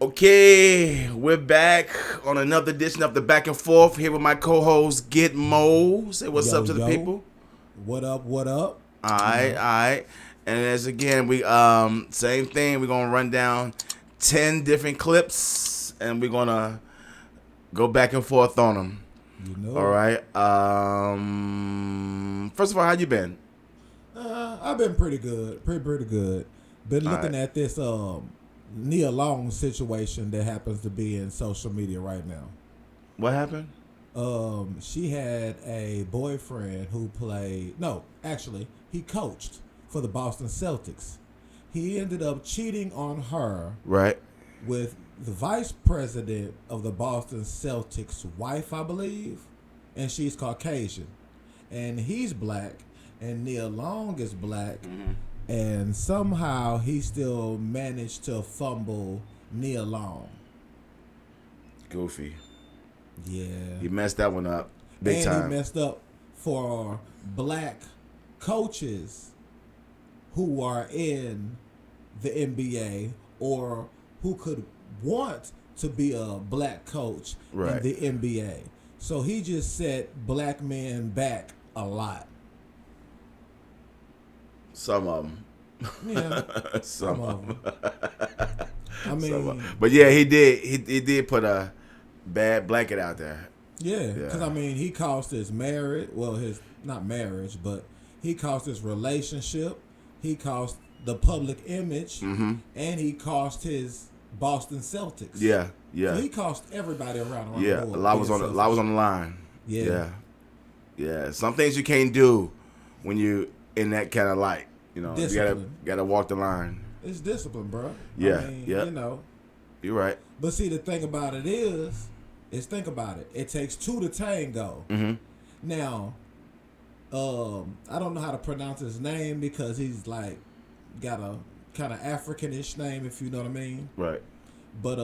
Okay, we're back on another edition of the Back and Forth here with my co-host GetMo. Say what's up to the people. What up? What up? All right. And as again, we same thing. We're gonna run down 10 different clips, and we're gonna go back and forth on them. You know. All right. First of all, how you been? I've been pretty good. Pretty good. Been looking at this Nia Long situation that happens to be in social media right now. What happened? She had a boyfriend who he coached for the Boston Celtics. He ended up cheating on her with the vice president of the Boston Celtics' wife, I believe, and she's Caucasian. And he's black, and Nia Long is black, and somehow he still managed to fumble Nia Long. Goofy. Yeah. He messed that one up big time. And he messed up for black coaches who are in the NBA or who could want to be a black coach in the NBA. So he just set black men back a lot. Some of them. Yeah. Some of them. I mean, but yeah, he did put a bad blanket out there. Yeah, because I mean, he cost his marriage. Well, not marriage, but he cost his relationship. He cost the public image, and he cost his Boston Celtics. Yeah. So he cost everybody around the board. A lot was on the line. Yeah. Some things you can't do when you in that kind of light. You know, discipline. You gotta walk the line. It's discipline, bro. Yeah, I mean, you know. You're right. But see, the thing about it is think about it. It takes two to tango. Now, I don't know how to pronounce his name because he's like got a kind of Africanish name, if you know what I mean. Right. But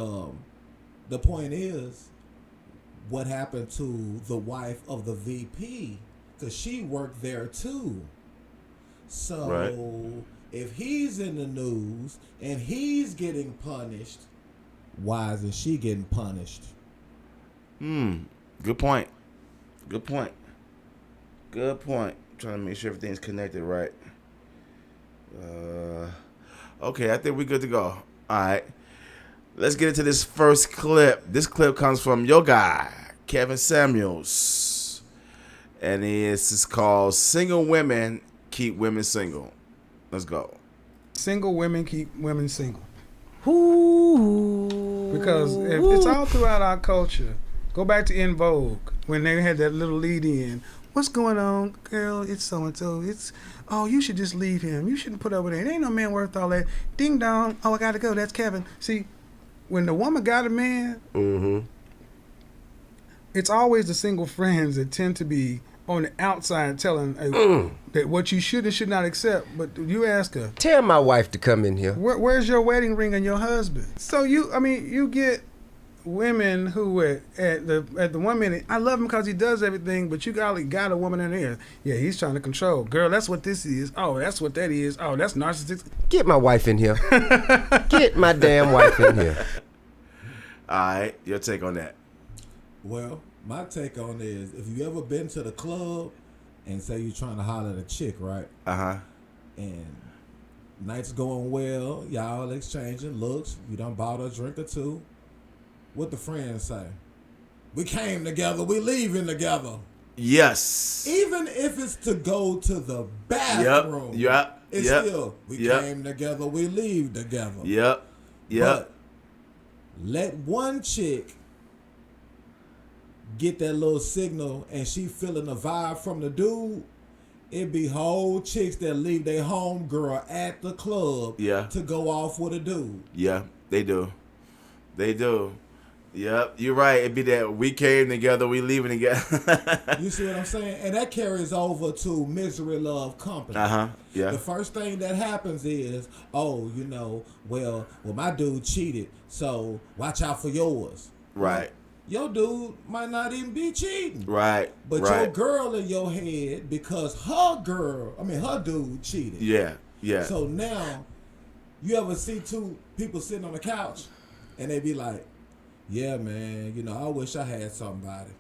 the point is, what happened to the wife of the VP? Because she worked there too. So if he's in the news and he's getting punished, why isn't she getting punished? Good point. Trying to make sure everything's connected right. Okay, I think we're good to go. All right. Let's get into this first clip. This clip comes from your guy, Kevin Samuels. And it's called Single Women Keep Women Single. Let's go. Single women keep women single. Ooh. Because if it's all throughout our culture. Go back to En Vogue when they had that little lead in. What's going on, girl? It's so and so. You should just leave him. You shouldn't put up with it. It ain't no man worth all that. Ding dong. Oh, I gotta go. That's Kevin. See, when the woman got a man, it's always the single friends that tend to be on the outside telling that what you should and should not accept. But you ask her, tell my wife to come in here. Where's your wedding ring and your husband? So you get women who at the 1 minute, I love him because he does everything, but you got a woman in there. Yeah, he's trying to control. Girl, that's what this is. Oh, that's what that is. Oh, that's narcissistic. Get my wife in here. Get my damn wife in here. All right, your take on that. Well, my take on it is, if you ever been to the club and say you're trying to holler at a chick, right? And night's going well, y'all exchanging looks, you done bought a drink or two. What the friends say? We came together, we leaving together. Yes. Even if it's to go to the bathroom. It's still, we came together, we leave together. Yep. But let one chick get that little signal and she feeling the vibe from the dude, it be whole chicks that leave their home girl at the club to go off with a dude. Yeah, they do. Yep, you're right. It'd be that we came together, we leaving together. You see what I'm saying? And that carries over to misery love company. Yeah. The first thing that happens is, well, my dude cheated, so watch out for yours. Right. Your dude might not even be cheating. Right. But your girl in your head, because her dude cheated. Yeah. So now, you ever see two people sitting on the couch And they be like, yeah, man, you know, I wish I had somebody.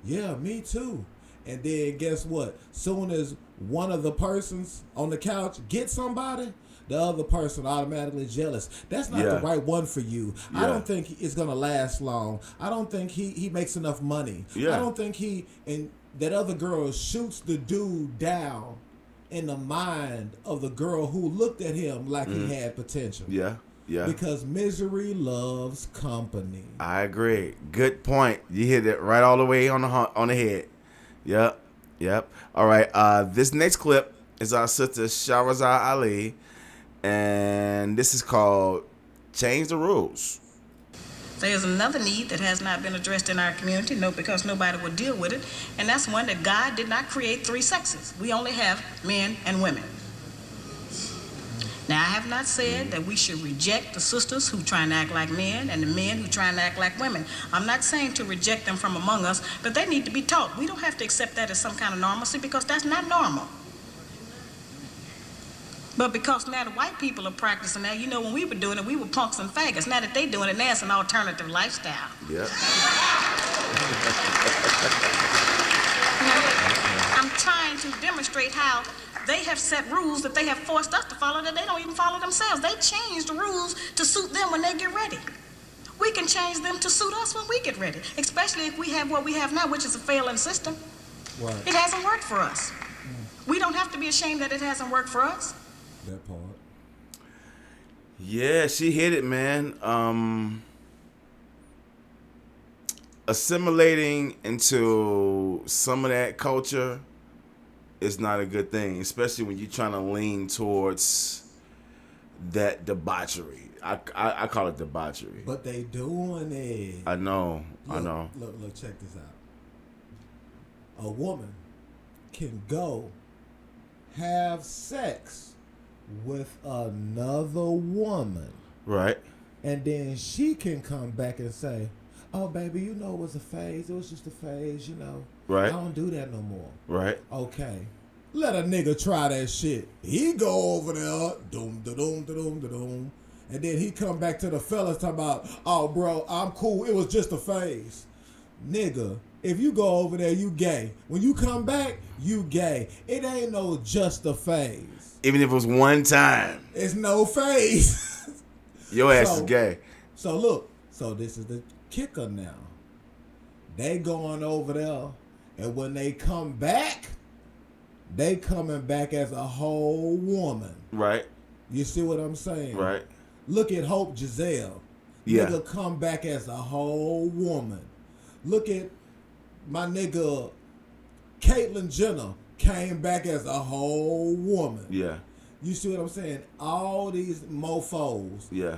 Yeah, me too. And then guess what? Soon as one of the persons on the couch gets somebody, the other person automatically jealous. That's not the right one for you. I don't think it's gonna last long. I don't think he makes enough money. I don't think and that other girl shoots the dude down in the mind of the girl who looked at him like he had potential. Yeah. Because misery loves company. I agree. Good point. You hit it right all the way on the head. Yep. All right. This next clip is our sister Shahrazad Ali, and this is called "Change the Rules." There's another need that has not been addressed in our community, because nobody would deal with it, and that's one that God did not create three sexes. We only have men and women. Now, I have not said that we should reject the sisters who try and act like men and the men who try and act like women. I'm not saying to reject them from among us, but they need to be taught. We don't have to accept that as some kind of normalcy, because that's not normal. But because now the white people are practicing that, you know, when we were doing it, we were punks and faggots. Now that they're doing it, now it's an alternative lifestyle. Yeah. I'm trying to demonstrate how they have set rules that they have forced us to follow that they don't even follow themselves. They change the rules to suit them when they get ready. We can change them to suit us when we get ready, especially if we have what we have now, which is a failing system. Right. It hasn't worked for us. We don't have to be ashamed that it hasn't worked for us. That part. Yeah, she hit it, man. Assimilating into some of that culture is not a good thing, especially when you're trying to lean towards that debauchery. I call it debauchery. But they doing it. I know. Look, check this out. A woman can go have sex with another woman. Right. And then she can come back and say, oh, baby, you know it was a phase. It was just a phase, you know. Right. I don't do that no more. Right. Okay. Let a nigga try that shit. He go over there, doom. And then he come back to the fellas talking about, oh, bro, I'm cool. It was just a phase. Nigga, if you go over there, you gay. When you come back, you gay. It ain't no just a phase. Even if it was one time. It's no phase. Your ass is gay. So look, this is the kicker now. They going over there, and when they come back, they coming back as a whole woman. Right. You see what I'm saying? Right. Look at Hope Giselle. Yeah. Nigga come back as a whole woman. Look at my nigga Caitlyn Jenner came back as a whole woman. Yeah. You see what I'm saying? All these mofos. Yeah.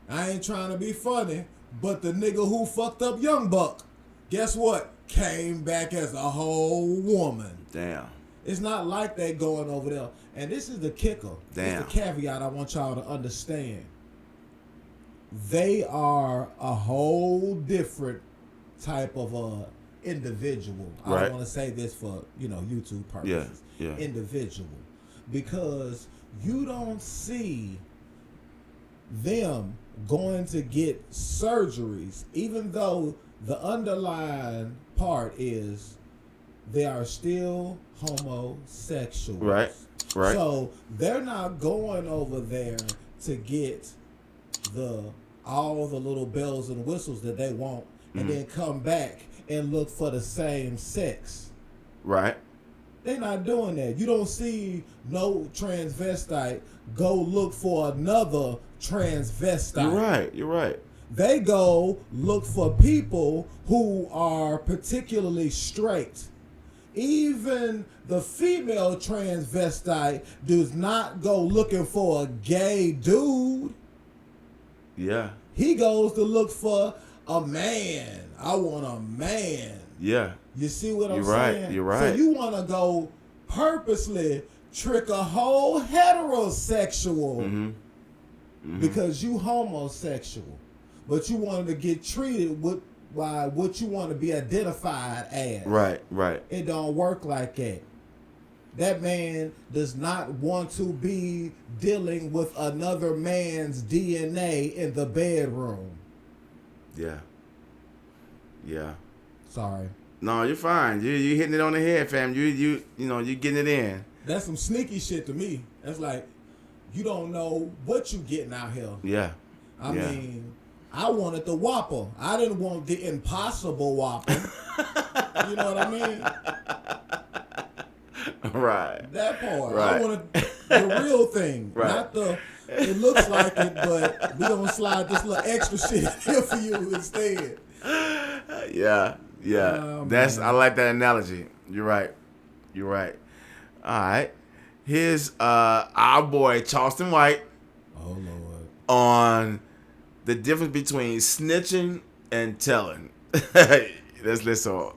I ain't trying to be funny, but the nigga who fucked up Young Buck, guess what? Came back as a whole woman. Damn. It's not like that going over there. And this is the kicker. Damn. This is the caveat I want y'all to understand. They are a whole different type of individual. Right. I don't want to say this for, YouTube purposes. Yeah. Individual. Because you don't see them going to get surgeries, even though the underlying part is they are still homosexuals. Right. So they're not going over there to get all the little bells and whistles that they want and then come back and look for the same sex. Right. They're not doing that. You don't see no transvestite go look for another transvestite. You're right. They go look for people who are particularly straight. Even the female transvestite does not go looking for a gay dude. Yeah. He goes to look for a man. I want a man. Yeah. You see what I'm saying? You're right. So you want to go purposely trick a whole heterosexual because you homosexual, but you wanted to get treated by what you want to be identified as. Right. It don't work like that. That man does not want to be dealing with another man's DNA in the bedroom. Yeah. Yeah. Sorry. No, you're fine. You hitting it on the head, fam. You know, you getting it in. That's some sneaky shit to me. That's like, you don't know what you getting out here. Yeah. I mean, I wanted the Whopper. I didn't want the Impossible Whopper. You know what I mean? Right. That part. Right. I wanted the real thing. Right. Not the, it looks like it, but we gonna slide this little extra shit in here for you instead. Yeah. Yeah. Oh, That's man. I like that analogy. You're right. You're right. All right. Here's our boy Charleston White Oh Lord. on the difference between snitching and telling. Let's listen.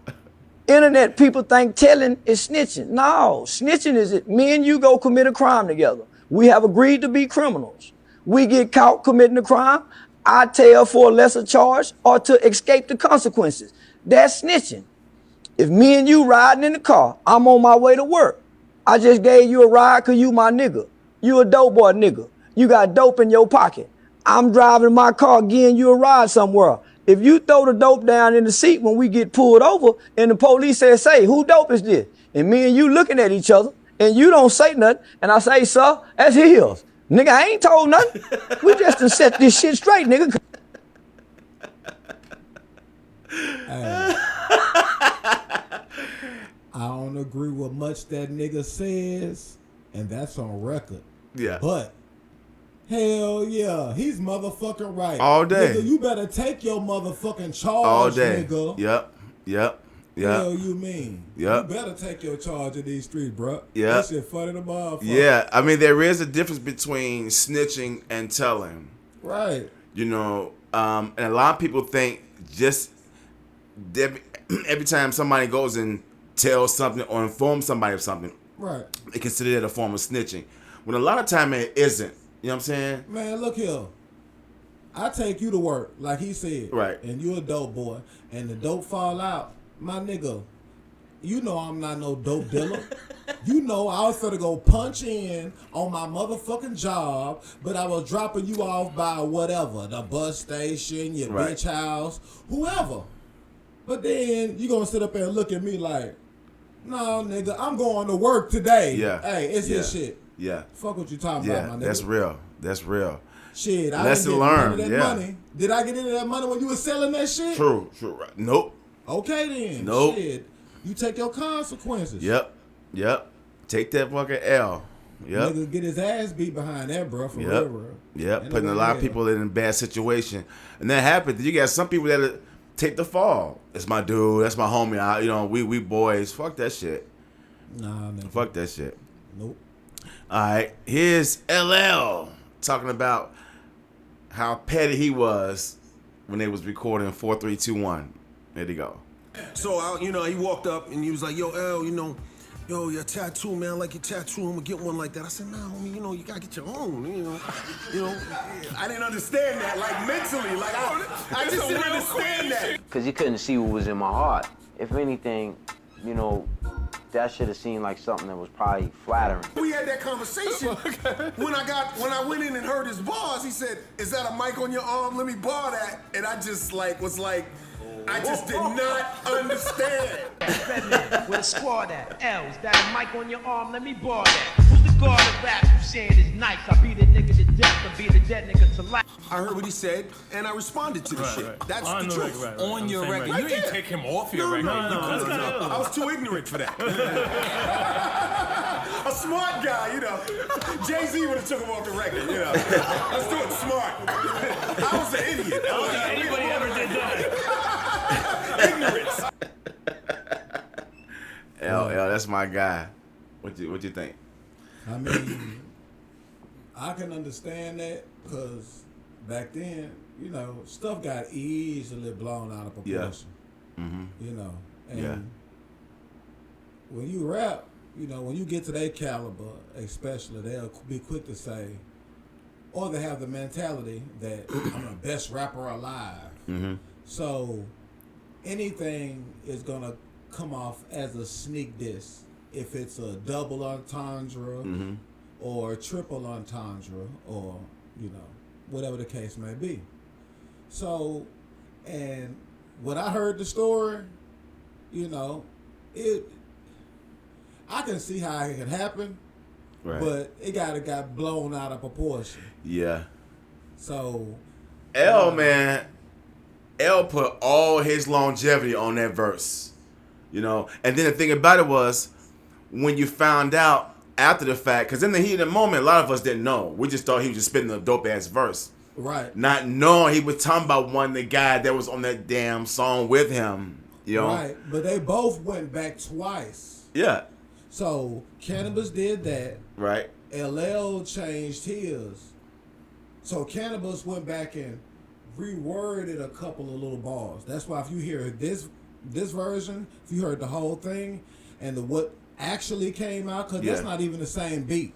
Internet people think telling is snitching. No, snitching is it. Me and you go commit a crime together. We have agreed to be criminals. We get caught committing a crime. I tell for a lesser charge or to escape the consequences. That's snitching. If me and you riding in the car, I'm on my way to work. I just gave you a ride because you my nigga. You a dope boy nigga. You got dope in your pocket. I'm driving my car giving you a ride somewhere. If you throw the dope down in the seat when we get pulled over and the police says, say, who dope is this? And me and you looking at each other and you don't say nothing. And I say, sir, that's his. Nigga, I ain't told nothing. We just done set this shit straight, nigga. I don't agree with much that nigga says, and that's on record. Yeah. But hell yeah, he's motherfucking right. All day. Nigga, you better take your motherfucking charge, All day. nigga. Yep. Hell you mean? Yep. You better take your charge in these streets, bro. Yep. That shit funny to motherfucker. Yeah. I mean, there is a difference between snitching and telling. Right. You know, and a lot of people think just every time somebody goes and tells something or informs somebody of something, Right. they consider that a form of snitching. When a lot of time it isn't. You know what I'm saying? Man, look here. I take you to work, like he said. Right. And you a dope boy. And the dope fall out. My nigga, you know I'm not no dope dealer. You know I was finna go punch in on my motherfucking job, but I was dropping you off by whatever, the bus station, your Right. bitch house, whoever. But then you gonna sit up there and look at me like, no, nigga, I'm going to work today. Yeah. Hey, it's Yeah. his shit. Yeah. Fuck what you talking Yeah. about, my nigga. That's real. That's real. Shit, I Lesson didn't get none learned, of that yeah. money. Did I get any of that money when you was selling that shit? True. Right. Nope. Okay then. Nope. Shit. You take your consequences. Yep. Take that fucking L. Yep. Nigga get his ass beat behind that, bro. For Yep. real. Yep. Ain't Putting a no lot of hell. people in a bad situation. And that happens. You got some people that take the fall. It's my dude. That's my homie. We boys. Fuck that shit. Nah, nigga. Fuck that shit. Nope. All right. Here's LL talking about how petty he was when they was recording 4, 3, 2, 1. There you go. So, he walked up and he was like, yo, L, yo, your tattoo, man, I like your tattoo. I'm gonna get one like that. I said, nah, homie, you gotta get your own, I didn't understand that, like, mentally. Like, I just didn't understand that. Because he couldn't see what was in my heart. If anything, that should have seemed like something that was probably flattering. We had that conversation. When I went in and heard his bars, he said, is that a mic on your arm? Let me bar that. And I just I just did not understand. Redman, where the squad at? L, is that a mic on your arm? Let me borrow that. Who's the guard of rap who's saying it's nice? I beat a nigga to death, I beat a dead nigga to life. I heard what he said, and I responded to the shit. Right. That's On the the truth. record, On your record. Right You didn't there. take him off your record. No. I was too ignorant for that. A smart guy, Jay-Z would have took him off the record, Let's do it smart. I was an idiot. I don't think anybody ever did that. Ignorance. L, that's my guy. What you think? I mean, I can understand that because back then, stuff got easily blown out of proportion. Mm-hmm. And when you rap, when you get to their caliber, especially, they'll be quick to say, or they have the mentality that I'm the best rapper alive. Mm-hmm. So anything is gonna come off as a sneak diss if it's a double entendre or a triple entendre or whatever the case may be. So And when I heard the story, you know, I can see how it could happen, Right. but it got blown out of proportion. Yeah. So, Man, L put all his longevity on that verse, you know. And then the thing about it was, when you found out after the fact, because in the heat of the moment, a lot of us didn't know. We just thought he was just spitting a dope ass verse, right? Not knowing he was talking about the guy that was on that damn song with him, you know. Right, but they both went back twice. Yeah. So CANIBUS did that. Right. LL changed his. So CANIBUS went back and reworded a couple of little bars. That's why if you hear this version, if you heard the whole thing and what actually came out, because that's not even the same beat.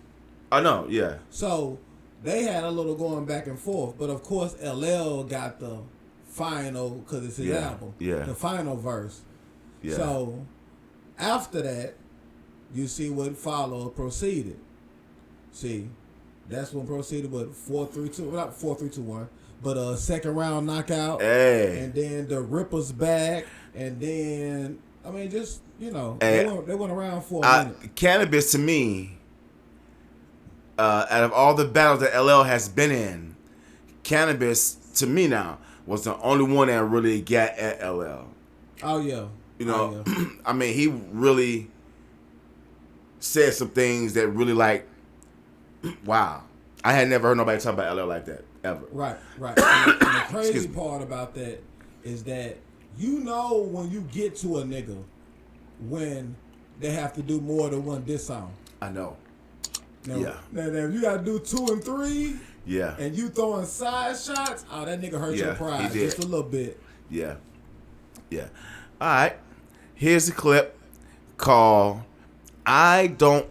I know, yeah. So they had a little going back and forth, but of course LL got the final, because it's his album, the final verse. Yeah. So after that, you see what followed, Proceeded. See, that's when Proceeded with 4-3-2, not 4-3-2-1, but second round knockout. Hey. And then the Ripper's back, and then I mean, just you know, Hey. they went around for a minute. CANIBUS to me, out of all the battles that LL has been in, CANIBUS to me now was the only one that really got at LL. Oh yeah. You know, I mean, he really said some things that really like, wow. I had never heard nobody talk about LL like that, ever. Right. And the crazy part about that is that you know when you get to a nigga when they have to do more than one diss song. I know. Now, if you gotta do 2 and 3, and you throwing side shots, oh, that nigga hurt your pride just a little bit. Yeah. All right. Here's a clip called "I Don't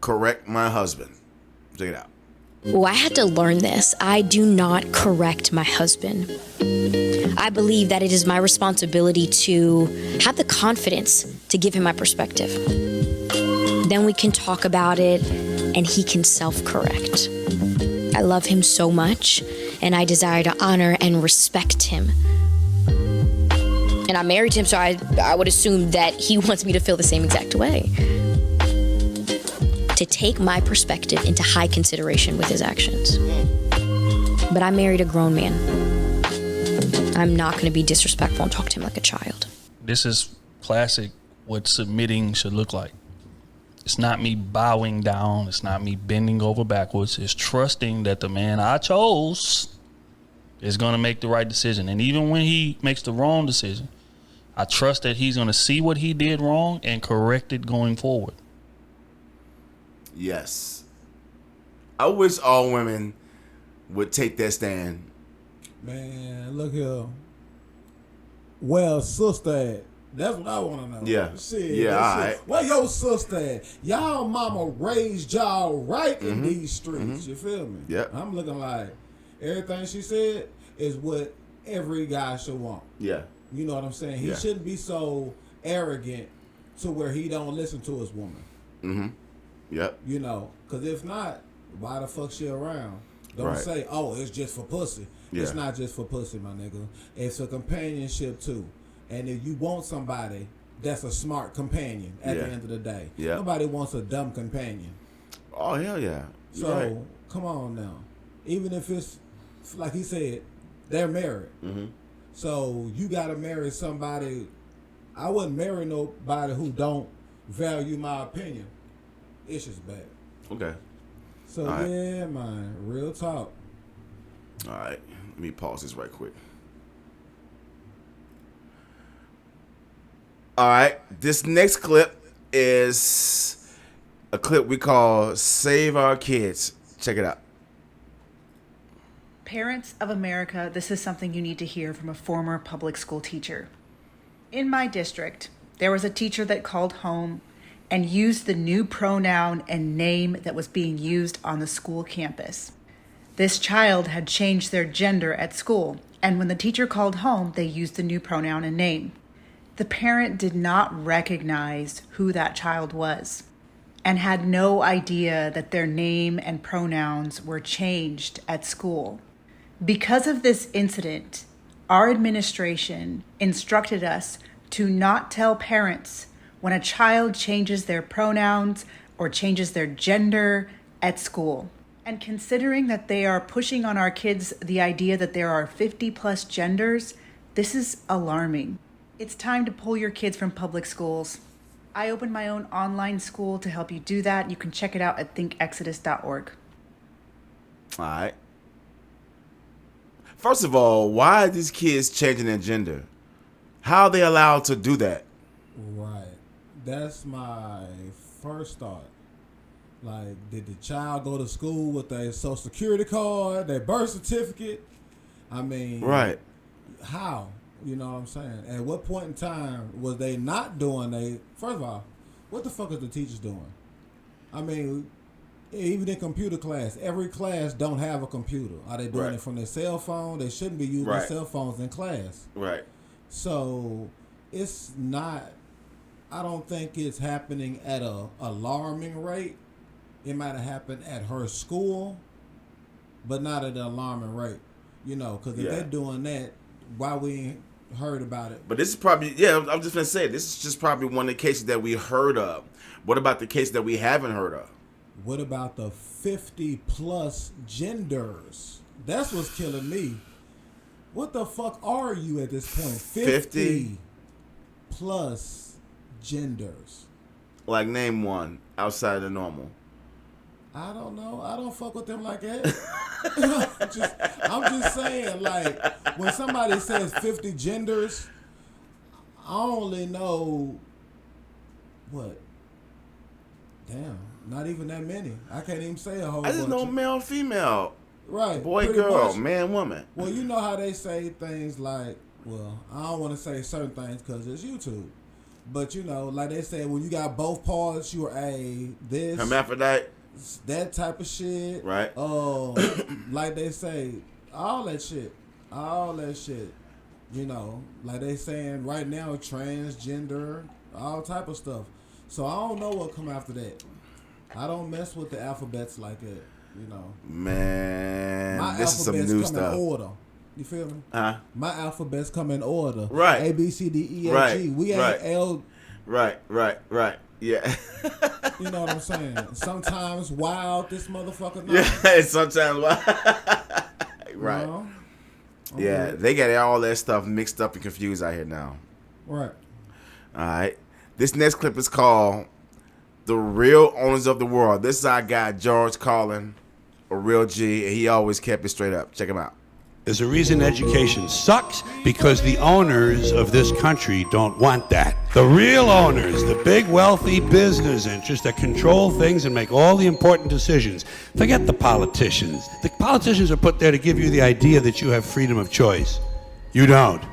Correct My Husband." Check it out. Well, I had to learn this. I do not correct my husband. I believe that it is my responsibility to have the confidence to give him my perspective. Then we can talk about it and he can self-correct. I love him so much and I desire to honor and respect him. And I married him, so I would assume that he wants me to feel the same exact way. To take my perspective into high consideration with his actions. But I married a grown man. I'm not going to be disrespectful and talk to him like a child. This is classic what submitting should look like. It's not me bowing down. It's not me bending over backwards. It's trusting that the man I chose is going to make the right decision. And even when he makes the wrong decision, I trust that he's going to see what he did wrong and correct it going forward. Yes. I wish all women would take that stand. Man, look here. Well, sister, that's what I want to know. Yeah. Shit, Yeah, all right. Where your sister at? Y'all mama raised y'all right in these streets. You feel me? Yeah. I'm looking like everything she said is what every guy should want. Yeah. You know what I'm saying? He shouldn't be so arrogant to where he don't listen to his woman. Mm-hmm. Yep. You know, because if not, why the fuck she around? Don't say, oh, it's just for pussy. Yeah. It's not just for pussy, my nigga. It's for companionship, too. And if you want somebody that's a smart companion at the end of the day. Yeah. Nobody wants a dumb companion. Oh, hell yeah. You're So, right. come on now. Even if it's, like he said, they're married. Mm-hmm. So, you got to marry somebody. I wouldn't marry nobody who don't value my opinion. It's just bad. Okay. So, all right. yeah, man. Real talk. All right. Let me pause this right quick. All right. This next clip is a clip we call Save Our Kids. Check it out. Parents of America, this is something you need to hear from a former public school teacher. In my district, there was a teacher that called home and used the new pronoun and name that was being used on the school campus. This child had changed their gender at school, and when the teacher called home, they used the new pronoun and name. The parent did not recognize who that child was and had no idea that their name and pronouns were changed at school. Because of this incident, Our administration instructed us to not tell parents when a child changes their pronouns or changes their gender at school. And considering that they are pushing on our kids the idea that there are 50 plus genders, this is alarming. It's time to pull your kids from public schools. I opened my own online school to help you do that. You can check it out at thinkexodus.org. All right. First of all, why are these kids changing their gender? How are they allowed to do that? Right. That's my first thought. Like, did the child go to school with their social security card, their birth certificate? I mean, right. How? You know what I'm saying? At what point in time was they not doing they? First of all, what the fuck is the teachers doing? I mean, even in computer class, every class don't have a computer. Are they doing it from their cell phone? They shouldn't be using their cell phones in class. Right. So it's not. I don't think it's happening at a alarming rate. It might have happened at her school, but not at an alarming rate. You know, because if they're doing that, why we ain't heard about it? But this is probably, I'm just going to say, this is just probably one of the cases that we heard of. What about the case that we haven't heard of? What about the 50 plus genders? That's what's killing me. What the fuck are you at this point? 50 plus genders. Like, name one outside of the normal. I don't know. I don't fuck with them like that. I'm just saying, like, when somebody says 50 genders, I only know, what? Damn, not even that many. I can't even say a whole bunch. I just know male, female. Right. Boy, girl, man, woman. Well, you know how they say things like, well, I don't want to say certain things because it's YouTube. But, you know, like they say, when you got both parts, you're a this. Hermaphrodite. That type of shit. Right. Like they say, all that shit. You know, like they saying right now, transgender, all type of stuff. So I don't know what come after that. I don't mess with the alphabets like that, you know. Man, my this is some new come stuff. In order. You feel me? Huh? My alphabets come in order. Right. A, B, C, D, E, F, G. We ain't L. Right. Yeah. You know what I'm saying? Sometimes wild, this motherfucker. Yeah, sometimes wild. Right. You know? Yeah, they got all that stuff mixed up and confused out here now. Right. All right. This next clip is called The Real Owners of the World. This is our guy, George Carlin, a real G, and he always kept it straight up. Check him out. There's a reason education sucks, because the owners of this country don't want that. The real owners, the big wealthy business interests that control things and make all the important decisions. Forget the politicians. The politicians are put there to give you the idea that you have freedom of choice. You don't.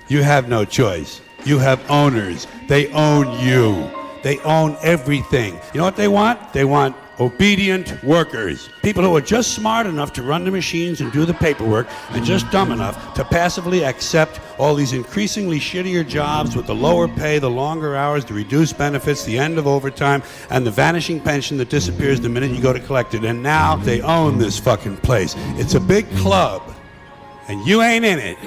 You have no choice. You have owners. They own you. They own everything. You know what they want? They want obedient workers. People who are just smart enough to run the machines and do the paperwork and just dumb enough to passively accept all these increasingly shittier jobs with the lower pay, the longer hours, the reduced benefits, the end of overtime, and the vanishing pension that disappears the minute you go to collect it. And now they own this fucking place. It's a big club, and you ain't in it.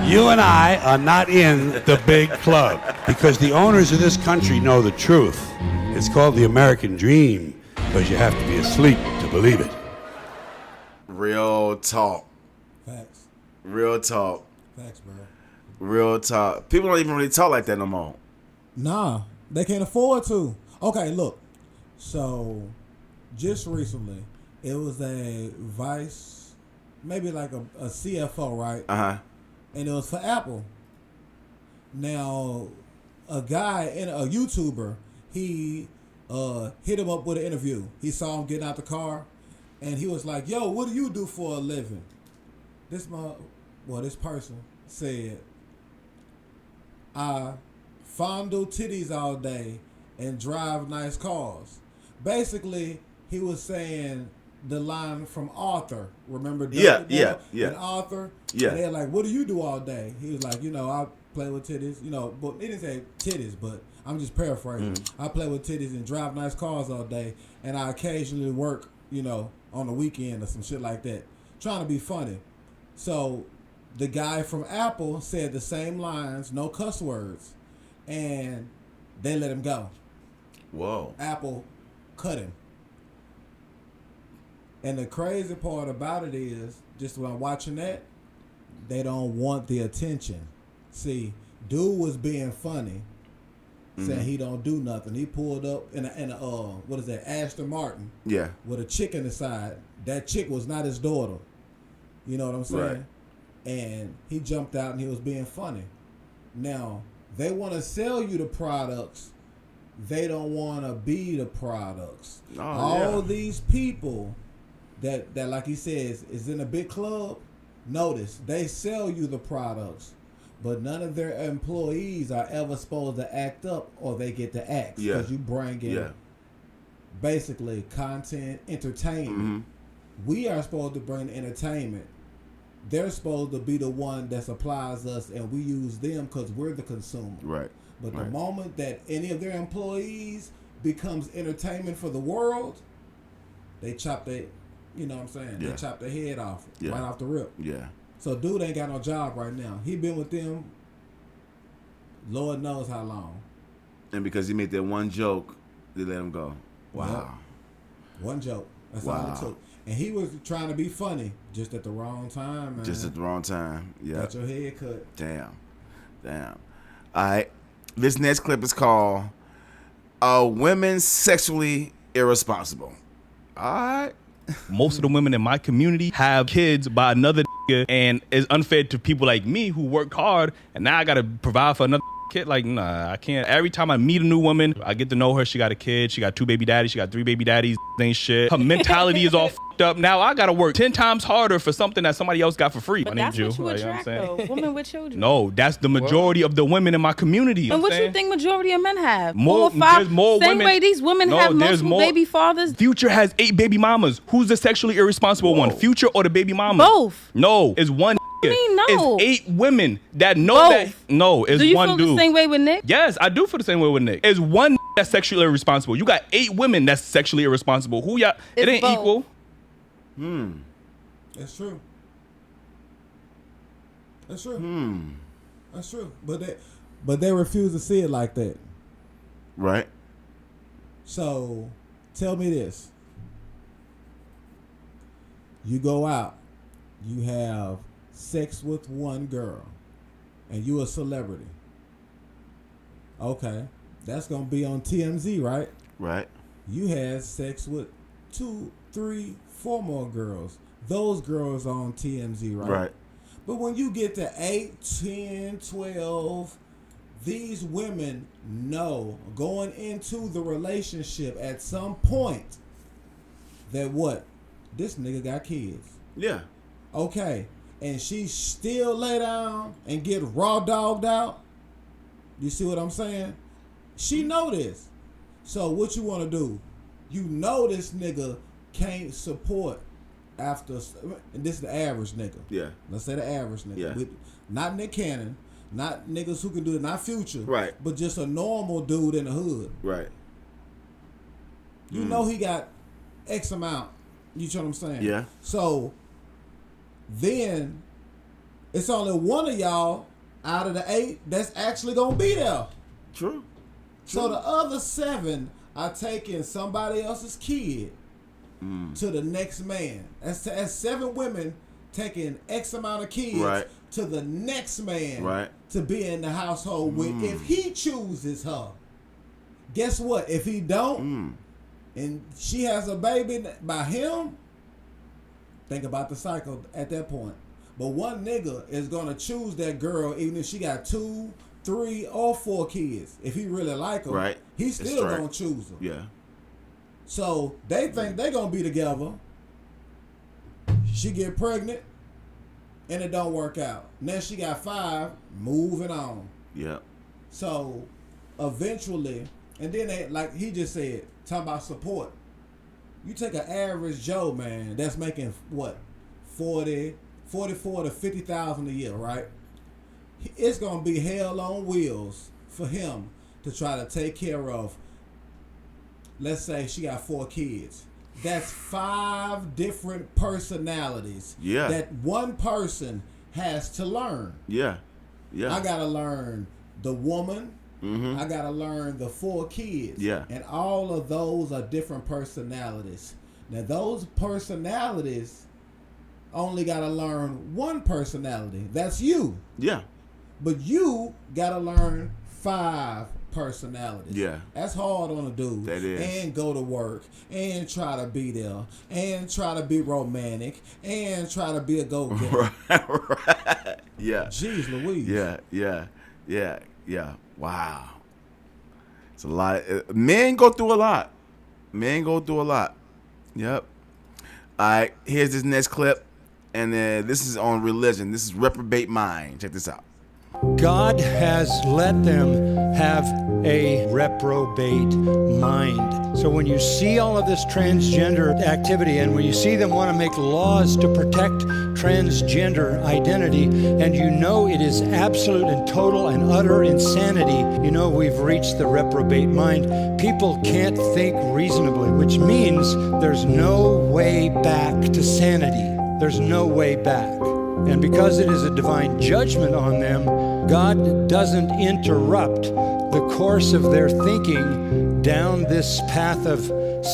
You and I are not in the big club, because the owners of this country know the truth. It's called the American dream, because you have to be asleep to believe it. Real talk. Facts. Real talk. Facts, bro. Real talk. People don't even really talk like that no more. Nah, they can't afford to. Okay, look. So, just recently, it was a vice, maybe like a CFO, right? Uh-huh. And it was for Apple. Now, a guy, a YouTuber, he hit him up with an interview. He saw him getting out the car, and he was like, "Yo, what do you do for a living?" This person said, "I fondle titties all day and drive nice cars." Basically, he was saying the line from Arthur. Remember? Yeah. And Arthur. Yeah. And they're like, "What do you do all day?" He was like, I play with titties. But he didn't say titties, but I'm just paraphrasing. Mm-hmm. I play with titties and drive nice cars all day, and I occasionally work, on the weekend or some shit like that, trying to be funny. So the guy from Apple said the same lines, no cuss words, and they let him go. Whoa. Apple cut him. And the crazy part about it is, just when I'm watching that, they don't want the attention. See, dude was being funny, saying he don't do nothing. He pulled up in a what is that, Aston Martin? Yeah. With a chick in the side. That chick was not his daughter. You know what I'm saying? Right. And he jumped out and he was being funny. Now, they want to sell you the products. They don't want to be the products. Oh, All yeah. these people that like he says is in a big club, notice they sell you the products, but none of their employees are ever supposed to act up, or they get to act, because you bring in basically content, entertainment. We are supposed to bring entertainment. They're supposed to be the one that supplies us, and we use them because we're the consumer. Right. But the moment that any of their employees becomes entertainment for the world, they chop their, you know what I'm saying? Yeah. They chop their head off Yeah. right off the rip. Yeah. So dude ain't got no job right now. He been with them Lord knows how long. And because he made that one joke, they let him go. Wow. Yep. One joke. That's all it took. And he was trying to be funny just at the wrong time, man. Just at the wrong time. Yeah. Got your head cut. Damn. All right. This next clip is called Women Sexually Irresponsible. All right. Most of the women in my community have kids by another nigga, and it's unfair to people like me who worked hard, and now I gotta provide for another kid. Like, nah, I can't. Every time I meet a new woman, I get to know her. She got a kid. She got 2 baby daddies. She got 3 baby daddies. Ain't shit. Her mentality is all fucked up. Now I gotta work 10 times harder for something that somebody else got for free. But My that's name's what you Jew. attract, though. Women with children. No, that's the majority of the women in my community. And what you think majority of men have? More, 4 or 5. there's more Same women. way these women have there's multiple baby fathers. Future has 8 baby mamas. Who's the sexually irresponsible one? Future or the baby mama? Both. No, it's one. I mean, no. It's 8 women that know Both. that. No, it's Do you one feel dude. the same way with Nick? Yes, I do feel the same way with Nick. It's one that's sexually irresponsible. You got 8 women that's sexually irresponsible. Who y'all? It It's ain't both. equal. That's true. That's true. That's true. But they refuse to see it like that. Right. So tell me this. You go out, you have sex with one girl, and you a celebrity. Okay. That's gonna be on TMZ, right? Right. You had sex with 2, 3, 4 more girls. Those girls are on TMZ, right? Right. But when you get to 8, 10, 12, these women know going into the relationship at some point that what? This nigga got kids. Yeah. Okay. And she still lay down and get raw dogged out. You see what I'm saying? She know this. So what you want to do? You know this nigga can't support after, and this is the average nigga. Yeah. Let's say the average nigga. Yeah. Not Nick Cannon, not niggas who can do it, not Future. Right. But just a normal dude in the hood. Right. You know he got X amount. You know what I'm saying? Yeah. So then it's only one of y'all out of the 8 that's actually gonna be there. True. So the other 7 are taking somebody else's kid to the next man. That's 7 women taking X amount of kids Right. to the next man Right. to be in the household with if he chooses her. Guess what? If he don't, and she has a baby by him, think about the cycle at that point. But one nigga is gonna choose that girl even if she got 2, 3, or 4 kids. If he really like her, Right. he's That's still right. gonna choose her. Yeah. So they think they gonna be together. She get pregnant, and it don't work out. Now she got 5, moving on. Yeah. So eventually, and then they, like he just said, talking about support. You take an average Joe, man, that's making what, 44 to 50,000 a year, right? It's gonna be hell on wheels for him to try to take care of. Let's say she got 4 kids. That's 5 different personalities. Yeah. That one person has to learn. Yeah. Yeah. I gotta learn the woman. Mm-hmm. I gotta learn the 4 kids. Yeah. And all of those are different personalities. Now those personalities only gotta learn one personality. That's you. Yeah. But you gotta learn 5 personalities. Yeah. That's hard on a dude. That is. And go to work and try to be there and try to be romantic and try to be a go-getter. Right. Yeah. Jeez Louise. Yeah. Wow. It's a lot. Men go through a lot. Yep. All right. Here's this next clip. And then this is on religion. This is Reprobate Mind. Check this out. God has let them have a reprobate mind. So when you see all of this transgender activity and when you see them want to make laws to protect transgender identity, and you know it is absolute and total and utter insanity, you know we've reached the reprobate mind. People can't think reasonably, which means there's no way back to sanity. There's no way back. And because it is a divine judgment on them, God doesn't interrupt the course of their thinking down this path of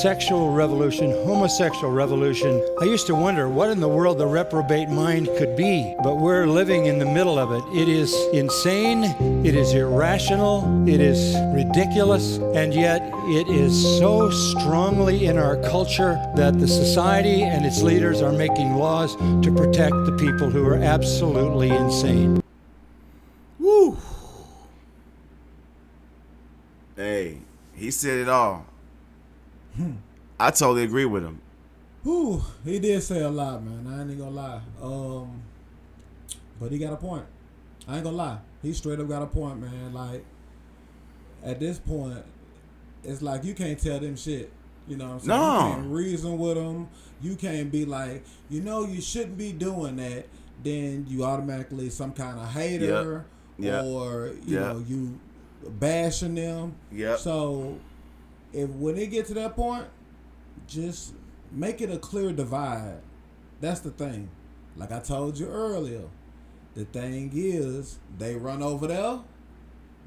sexual revolution, homosexual revolution. I used to wonder what in the world the reprobate mind could be, but we're living in the middle of it. It is insane, it is irrational, it is ridiculous, and yet it is so strongly in our culture that the society and its leaders are making laws to protect the people who are absolutely insane. Woo! Hey, he said it all. I totally agree with him. Whew, he did say a lot, man. I ain't gonna lie. But he got a point. I ain't gonna lie. He straight up got a point, man. Like, at this point, it's like you can't tell them shit. You know what I'm saying? No. You can't reason with them. You can't be like, you know, you shouldn't be doing that. Then you automatically some kind of hater or, you know, you bashing them. Yep. So, when it get to that point, just make it a clear divide. That's the thing. Like I told you earlier, the thing is, they run over there,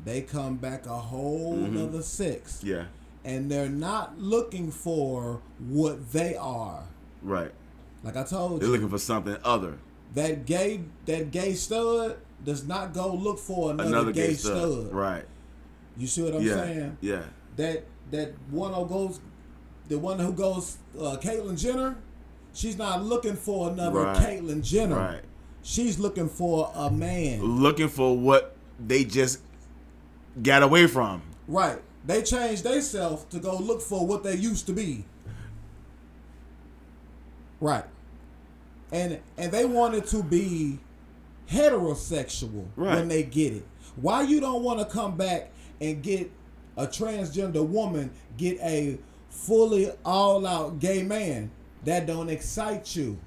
they come back a whole nother sex. Yeah. And they're not looking for what they are. Right. Like I told They're you. looking for something other. That gay stud does not go look for another gay stud. Right. You see what I'm saying? Yeah. That one who goes, the one who goes, Caitlyn Jenner, she's not looking for another Caitlyn Jenner. Right. She's looking for a man. Looking for what they just got away from. Right. They changed themselves to go look for what they used to be. Right. And they wanted to be heterosexual when they get it. Why you don't want to come back and get a transgender woman, get a fully all-out gay man? That don't excite you.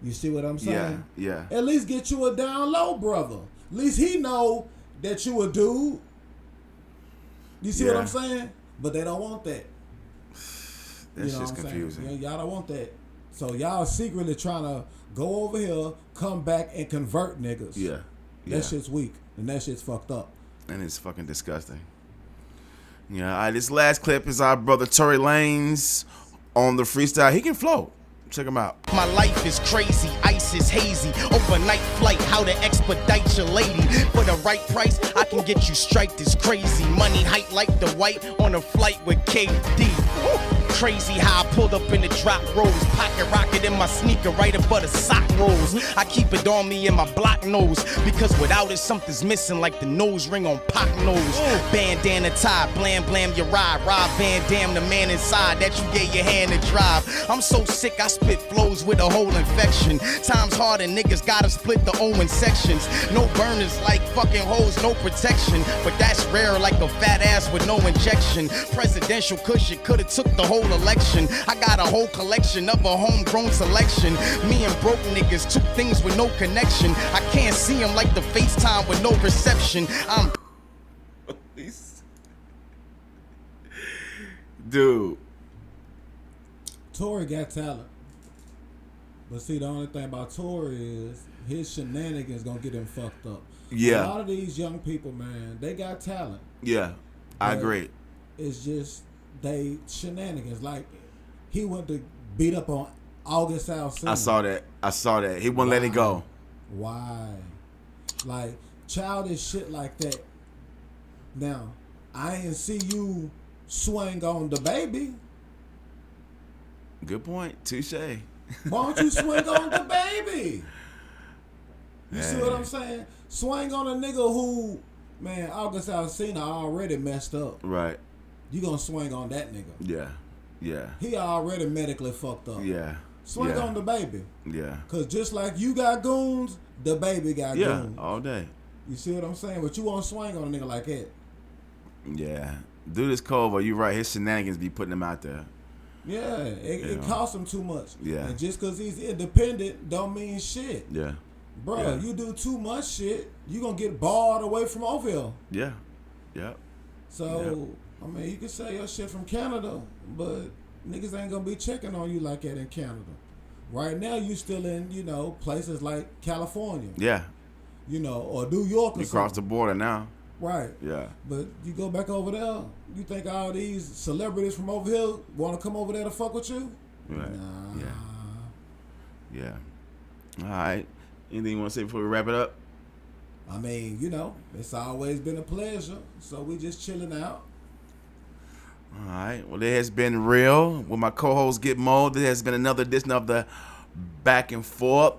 You see what I'm saying? Yeah. At least get you a down low brother. At least he know that you a dude. You see what I'm saying? But they don't want that. That's just confusing. Y'all don't want that. So y'all secretly trying to go over here, come back and convert niggas. Yeah. That shit's weak. And that shit's fucked up. And it's fucking disgusting. Yeah. All right, this last clip is our brother Tory Lanez on the freestyle. He can flow. Check him out. My life is crazy, ice is hazy. Overnight flight, how to expedite your lady. For the right price, I can get you striped as crazy. Money height like the white on a flight with KD. Crazy how I pulled up in the drop rolls. Pocket rocket in my sneaker right above the sock rolls. I keep it on me in my block nose, because without it something's missing like the nose ring on Pac nose. Bandana tie, blam blam your ride. Rob Van Dam, the man inside that you gave your hand to drive. I'm so sick I spit flows with a whole infection. Times hard and niggas gotta split the O in sections. No burners like fucking hoes, no protection. But that's rare like a fat ass with no injection. Presidential cushion could've took the whole election. I got a whole collection of a homegrown selection. Me and broke niggas, two things with no connection. I can't see them like the FaceTime with no reception. I'm dude. Tory got talent. But see, the only thing about Tory is his shenanigans gonna get him fucked up. Yeah. A lot of these young people, man, they got talent. Yeah, I agree. It's just they shenanigans. Like he went to beat up on August Alsina. I saw that. He wouldn't let it go. Why? Like childish shit like that. Now, I ain't see you swing on the baby. Good point. Touche. Why don't you swing on the baby? You see what I'm saying? Swing on a nigga who, man, August Alsina already messed up. Right. You gonna swing on that nigga. Yeah. Yeah. He already medically fucked up. Yeah. Swing Yeah. on the baby. Yeah. Cause just like you got goons, the baby got goons. All day. You see what I'm saying? But you won't swing on a nigga like that. Yeah. Dude is cold, but you're right. His shenanigans be putting him out there. Yeah, it costs him too much. Yeah. And just because he's independent don't mean shit. Yeah. Bro, Yeah. you do too much shit, you going to get barred away from Oakville. Yeah. Yep. So, I mean, you can say your shit from Canada, but niggas ain't going to be checking on you like that in Canada. Right now, you still in, places like California. Yeah. Or New York or You something. cross the border now. Right. Yeah. But you go back over there, you think all these celebrities from over here want to come over there to fuck with you? Right. Nah. Yeah. All right. Anything you want to say before we wrap it up? I mean, it's always been a pleasure. So we just chilling out. All right. Well, it has been real with my co-host GetMo. There has been another edition of the Back and Forth.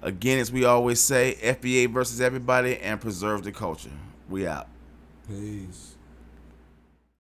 Again, as we always say, FBA versus everybody and preserve the culture. We out. Peace.